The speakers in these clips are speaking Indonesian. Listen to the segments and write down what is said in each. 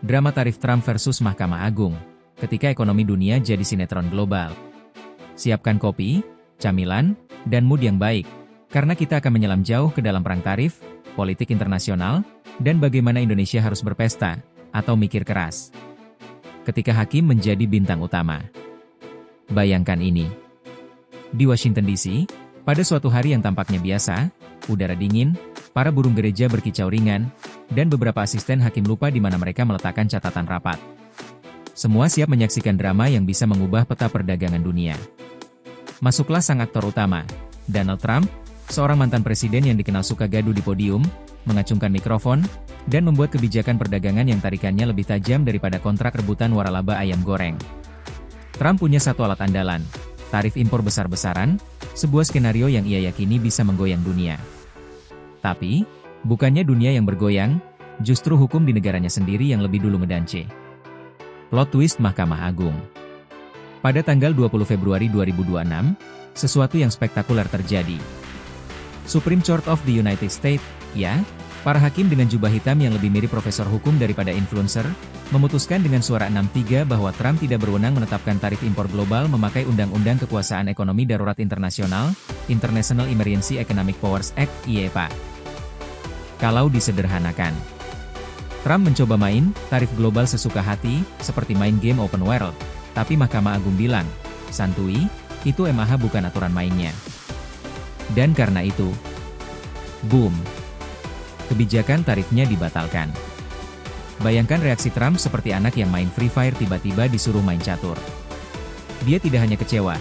drama tarif Trump versus Mahkamah Agung, ketika ekonomi dunia jadi sinetron global. Siapkan kopi, camilan, dan mood yang baik, karena kita akan menyelam jauh ke dalam perang tarif, politik internasional, dan bagaimana Indonesia harus berpesta, atau mikir keras. Ketika hakim menjadi bintang utama. Bayangkan ini. Di Washington DC, pada suatu hari yang tampaknya biasa, udara dingin, para burung gereja berkicau ringan, dan beberapa asisten hakim lupa di mana mereka meletakkan catatan rapat. Semua siap menyaksikan drama yang bisa mengubah peta perdagangan dunia. Masuklah sang aktor utama, Donald Trump, seorang mantan presiden yang dikenal suka gaduh di podium, mengacungkan mikrofon, dan membuat kebijakan perdagangan yang tarikannya lebih tajam daripada kontrak rebutan waralaba ayam goreng. Trump punya satu alat andalan, tarif impor besar-besaran, sebuah skenario yang ia yakini bisa menggoyang dunia. Tapi, bukannya dunia yang bergoyang, justru hukum di negaranya sendiri yang lebih dulu ngedance. Plot twist Mahkamah Agung. Pada tanggal 20 Februari 2026, sesuatu yang spektakuler terjadi. Supreme Court of the United States, ya, para hakim dengan jubah hitam yang lebih mirip profesor hukum daripada influencer, memutuskan dengan suara 6-3 bahwa Trump tidak berwenang menetapkan tarif impor global memakai Undang-Undang Kekuasaan Ekonomi Darurat Internasional, International Emergency Economic Powers Act, IEPA. Kalau disederhanakan, Trump mencoba main tarif global sesuka hati, seperti main game open world, tapi Mahkamah Agung bilang, santuy, itu MAH bukan aturan mainnya. Dan karena itu, boom, kebijakan tarifnya dibatalkan. Bayangkan reaksi Trump seperti anak yang main Free Fire tiba-tiba disuruh main catur. Dia tidak hanya kecewa,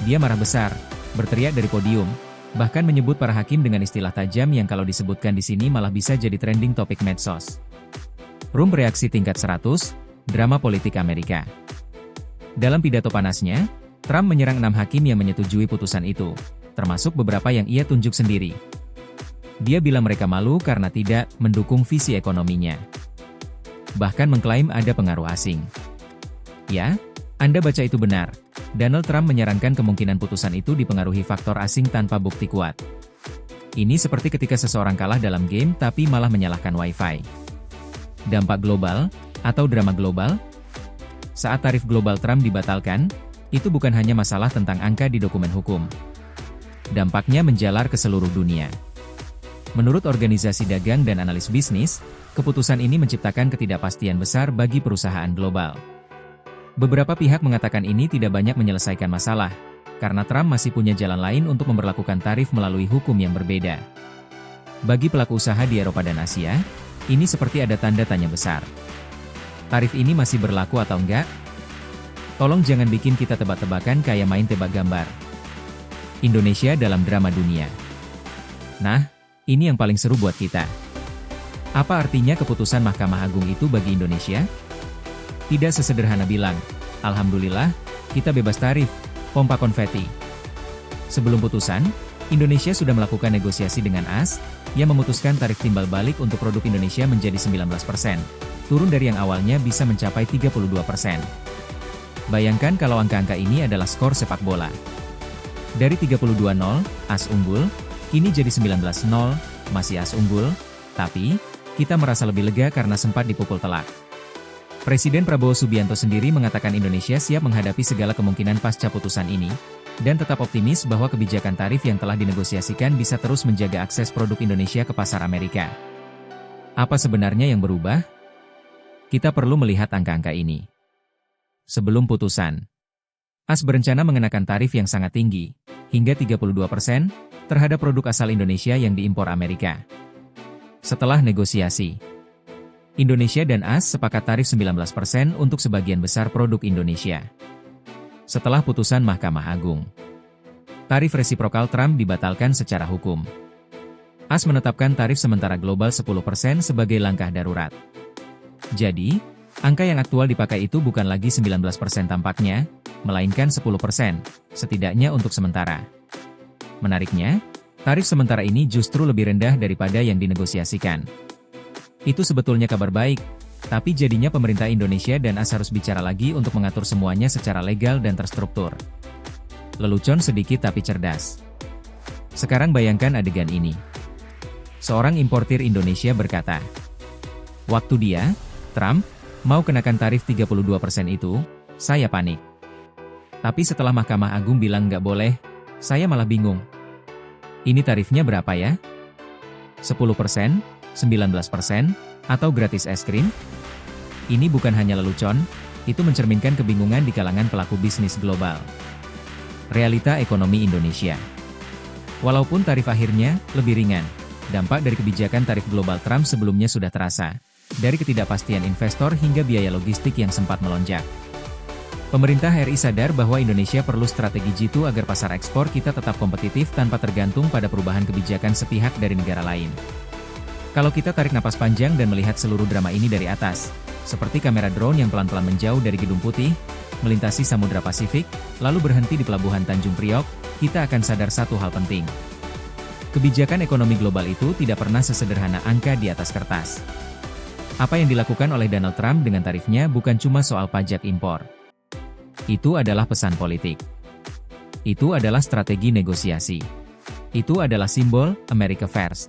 dia marah besar, berteriak dari podium, bahkan menyebut para hakim dengan istilah tajam yang kalau disebutkan di sini malah bisa jadi trending topik medsos. Room reaksi tingkat 100, drama politik Amerika. Dalam pidato panasnya, Trump menyerang 6 hakim yang menyetujui putusan itu, termasuk beberapa yang ia tunjuk sendiri. Dia bilang mereka malu karena tidak mendukung visi ekonominya. Bahkan mengklaim ada pengaruh asing. Ya, Anda baca itu benar. Donald Trump menyarankan kemungkinan putusan itu dipengaruhi faktor asing tanpa bukti kuat. Ini seperti ketika seseorang kalah dalam game tapi malah menyalahkan Wi-Fi. Dampak global, atau drama global? Saat tarif global Trump dibatalkan, itu bukan hanya masalah tentang angka di dokumen hukum. Dampaknya menjalar ke seluruh dunia. Menurut organisasi dagang dan analis bisnis, keputusan ini menciptakan ketidakpastian besar bagi perusahaan global. Beberapa pihak mengatakan ini tidak banyak menyelesaikan masalah, karena Trump masih punya jalan lain untuk memberlakukan tarif melalui hukum yang berbeda. Bagi pelaku usaha di Eropa dan Asia, ini seperti ada tanda tanya besar. Tarif ini masih berlaku atau enggak? Tolong jangan bikin kita tebak-tebakan kayak main tebak gambar. Indonesia dalam drama dunia. Nah, ini yang paling seru buat kita. Apa artinya keputusan Mahkamah Agung itu bagi Indonesia? Tidak sesederhana bilang, alhamdulillah, kita bebas tarif, pompa konveti. Sebelum putusan, Indonesia sudah melakukan negosiasi dengan AS, yang memutuskan tarif timbal balik untuk produk Indonesia menjadi 19%, turun dari yang awalnya bisa mencapai 32%. Bayangkan kalau angka-angka ini adalah skor sepak bola. Dari 32-0, AS unggul, kini jadi 19-0, masih AS unggul, tapi, kita merasa lebih lega karena sempat dipukul telak. Presiden Prabowo Subianto sendiri mengatakan Indonesia siap menghadapi segala kemungkinan pasca putusan ini, dan tetap optimis bahwa kebijakan tarif yang telah dinegosiasikan bisa terus menjaga akses produk Indonesia ke pasar Amerika. Apa sebenarnya yang berubah? Kita perlu melihat angka-angka ini. Sebelum putusan, AS berencana mengenakan tarif yang sangat tinggi, hingga 32%, terhadap produk asal Indonesia yang diimpor Amerika. Setelah negosiasi, Indonesia dan AS sepakat tarif 19% untuk sebagian besar produk Indonesia. Setelah putusan Mahkamah Agung, tarif resiprokal Trump dibatalkan secara hukum. AS menetapkan tarif sementara global 10% sebagai langkah darurat. Jadi, angka yang aktual dipakai itu bukan lagi 19% tampaknya, melainkan 10%, setidaknya untuk sementara. Menariknya, tarif sementara ini justru lebih rendah daripada yang dinegosiasikan. Itu sebetulnya kabar baik, tapi jadinya pemerintah Indonesia dan AS harus bicara lagi untuk mengatur semuanya secara legal dan terstruktur. Lelucon sedikit tapi cerdas. Sekarang bayangkan adegan ini. Seorang importir Indonesia berkata, waktu dia, Trump, Mau kenakan tarif 32% itu, saya panik. Tapi setelah Mahkamah Agung bilang nggak boleh, saya malah bingung. Ini tarifnya berapa ya? 10%, 19%, atau gratis es krim? Ini bukan hanya lelucon, itu mencerminkan kebingungan di kalangan pelaku bisnis global. Realita ekonomi Indonesia. Walaupun tarif akhirnya lebih ringan, dampak dari kebijakan tarif global Trump sebelumnya sudah terasa, dari ketidakpastian investor hingga biaya logistik yang sempat melonjak. Pemerintah RI sadar bahwa Indonesia perlu strategi jitu agar pasar ekspor kita tetap kompetitif tanpa tergantung pada perubahan kebijakan sepihak dari negara lain. Kalau kita tarik napas panjang dan melihat seluruh drama ini dari atas, seperti kamera drone yang pelan-pelan menjauh dari Gedung Putih, melintasi Samudra Pasifik, lalu berhenti di Pelabuhan Tanjung Priok, kita akan sadar satu hal penting. Kebijakan ekonomi global itu tidak pernah sesederhana angka di atas kertas. Apa yang dilakukan oleh Donald Trump dengan tarifnya bukan cuma soal pajak impor. Itu adalah pesan politik. Itu adalah strategi negosiasi. Itu adalah simbol America First.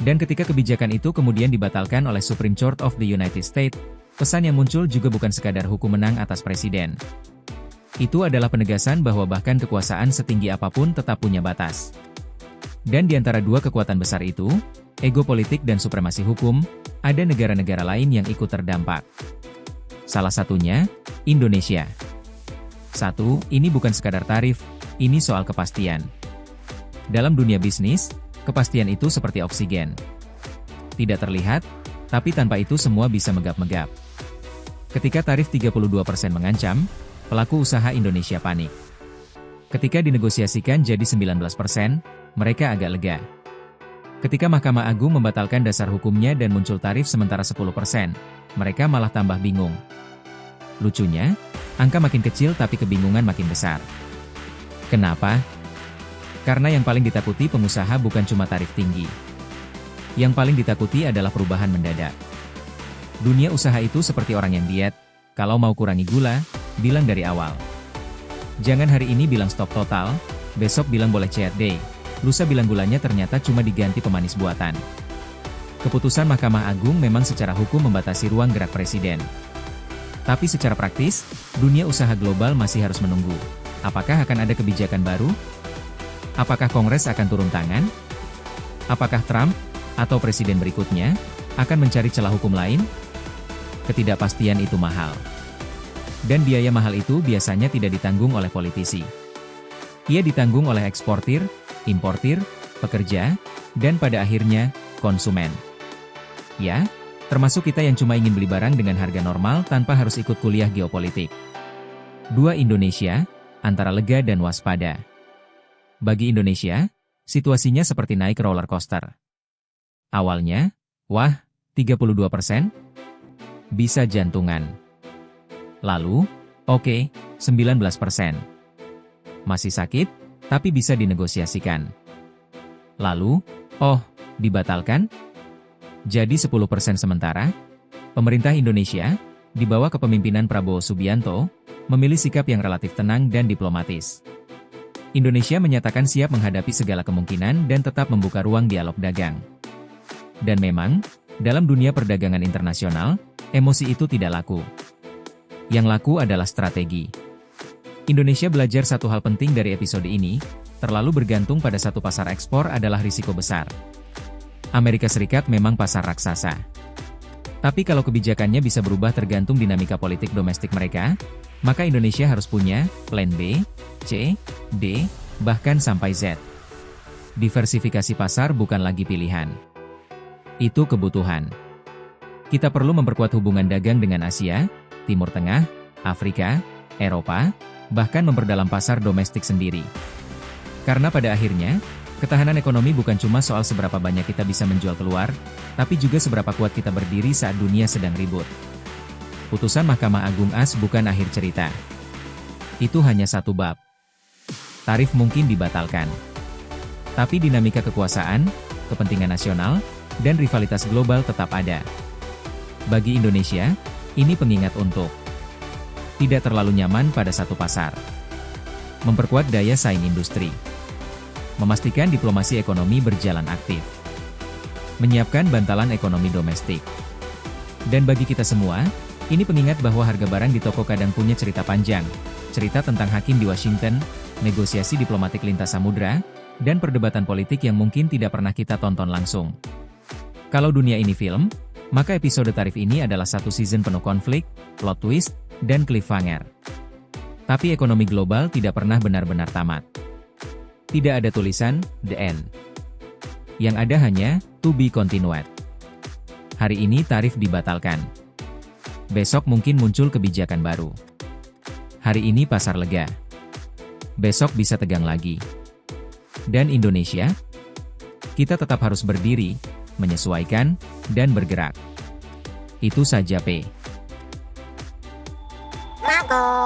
Dan ketika kebijakan itu kemudian dibatalkan oleh Supreme Court of the United States, pesan yang muncul juga bukan sekadar hukum menang atas presiden. Itu adalah penegasan bahwa bahkan kekuasaan setinggi apapun tetap punya batas. Dan di antara dua kekuatan besar itu, ego politik dan supremasi hukum, ada negara-negara lain yang ikut terdampak. Salah satunya, Indonesia. Satu, ini bukan sekadar tarif, ini soal kepastian. Dalam dunia bisnis, kepastian itu seperti oksigen. Tidak terlihat, tapi tanpa itu semua bisa megap-megap. Ketika tarif 32% mengancam, pelaku usaha Indonesia panik. Ketika dinegosiasikan jadi 19%, mereka agak lega. Ketika Mahkamah Agung membatalkan dasar hukumnya dan muncul tarif sementara 10%, mereka malah tambah bingung. Lucunya, angka makin kecil tapi kebingungan makin besar. Kenapa? Karena yang paling ditakuti pengusaha bukan cuma tarif tinggi. Yang paling ditakuti adalah perubahan mendadak. Dunia usaha itu seperti orang yang diet, kalau mau kurangi gula, bilang dari awal. Jangan hari ini bilang stop total, besok bilang boleh cheat day, lusa bilang gulanya ternyata cuma diganti pemanis buatan. Keputusan Mahkamah Agung memang secara hukum membatasi ruang gerak presiden. Tapi secara praktis, dunia usaha global masih harus menunggu. Apakah akan ada kebijakan baru? Apakah Kongres akan turun tangan? Apakah Trump, atau presiden berikutnya, akan mencari celah hukum lain? Ketidakpastian itu mahal. Dan biaya mahal itu biasanya tidak ditanggung oleh politisi. Ia ditanggung oleh eksportir, importir, pekerja, dan pada akhirnya, konsumen. Ya, termasuk kita yang cuma ingin beli barang dengan harga normal tanpa harus ikut kuliah geopolitik. Dua Indonesia, antara lega dan waspada. Bagi Indonesia, situasinya seperti naik roller coaster. Awalnya, wah, 32%? Bisa jantungan. Lalu, oke, 19%. Masih sakit, tapi bisa dinegosiasikan. Lalu, oh, dibatalkan? Jadi 10% sementara, pemerintah Indonesia, di bawah kepemimpinan Prabowo Subianto, memilih sikap yang relatif tenang dan diplomatis. Indonesia menyatakan siap menghadapi segala kemungkinan dan tetap membuka ruang dialog dagang. Dan memang, dalam dunia perdagangan internasional, emosi itu tidak laku. Yang laku adalah strategi. Indonesia belajar satu hal penting dari episode ini, terlalu bergantung pada satu pasar ekspor adalah risiko besar. Amerika Serikat memang pasar raksasa. Tapi kalau kebijakannya bisa berubah tergantung dinamika politik domestik mereka, maka Indonesia harus punya plan B, C, D, bahkan sampai Z. Diversifikasi pasar bukan lagi pilihan. Itu kebutuhan. Kita perlu memperkuat hubungan dagang dengan Asia, Timur Tengah, Afrika, Eropa, bahkan memperdalam pasar domestik sendiri. Karena pada akhirnya, ketahanan ekonomi bukan cuma soal seberapa banyak kita bisa menjual keluar, tapi juga seberapa kuat kita berdiri saat dunia sedang ribut. Putusan Mahkamah Agung AS bukan akhir cerita. Itu hanya satu bab. Tarif mungkin dibatalkan. Tapi dinamika kekuasaan, kepentingan nasional, dan rivalitas global tetap ada. Bagi Indonesia, ini pengingat untuk tidak terlalu nyaman pada satu pasar. Memperkuat daya saing industri. Memastikan diplomasi ekonomi berjalan aktif. Menyiapkan bantalan ekonomi domestik. Dan bagi kita semua, ini pengingat bahwa harga barang di toko kadang punya cerita panjang. Cerita tentang hakim di Washington, negosiasi diplomatik lintas samudra, dan perdebatan politik yang mungkin tidak pernah kita tonton langsung. Kalau dunia ini film, maka episode tarif ini adalah satu season penuh konflik, plot twist, dan cliffhanger. Tapi ekonomi global tidak pernah benar-benar tamat. Tidak ada tulisan, The End. Yang ada hanya, To Be Continued. Hari ini tarif dibatalkan. Besok mungkin muncul kebijakan baru. Hari ini pasar lega. Besok bisa tegang lagi. Dan Indonesia? Kita tetap harus berdiri, menyesuaikan, dan bergerak. Itu saja P. Mago.